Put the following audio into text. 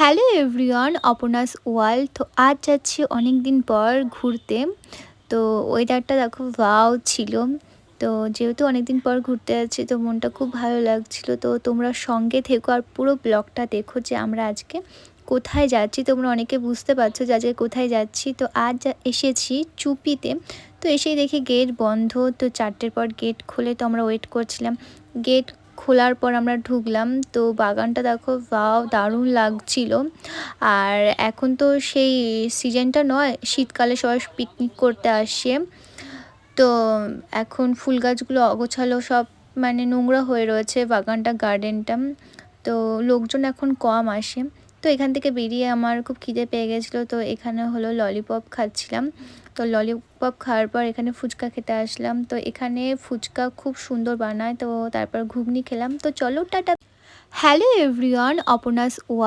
Hello everyone, Aparna's world. তো আজ যাচ্ছি অনেক দিন পর ঘুরতে। তো ওয়েদারটা দেখো ওয়াও ছিল। তো যেহেতু অনেক দিন পর ঘুরতে যাচ্ছি তো মনটা খুব ভালো লাগছিল। তো তোমরা সঙ্গে থেকো আর পুরো ব্লগটা দেখো যে আমরা আজকে কোথায় যাচ্ছি। তোমরা অনেকে বুঝতে পারছো যে আজকে কোথায় যাচ্ছি। তো আজ এসেছি চুপিতে। তো এসেই দেখি গেট বন্ধ। তো 4টের পর গেট খুলে তো আমরা ওয়েট করছিলাম। গেট খোলার পর আমরা ঢুকলাম। তো বাগানটা দেখো ওয়াও দারুণ লাগছিল। আর এখন তো সেই সিজনটা নয়, শীতকালে সবাই পিকনিক করতে আসে। তো এখন ফুল গাছগুলো অগোছালো সব, মানে নোংরা হয়ে রয়েছে বাগানটা, গার্ডেনটা। তো লোকজন এখন কম আসে। তো এখান থেকে বেরিয়ে আমার খুব খিদে পেয়ে গেছিলো। তো এখানে হলো ললিপপ খাচ্ছিলাম। তো ললিপপ খাওয়ার পর এখানে ফুচকা খেতে আসলাম। তো এখানে ফুচকা খুব সুন্দর বানায়। তো তারপর ঘুগনি খেলাম। তো চলো টাটা। Hello everyone, Aparna's world.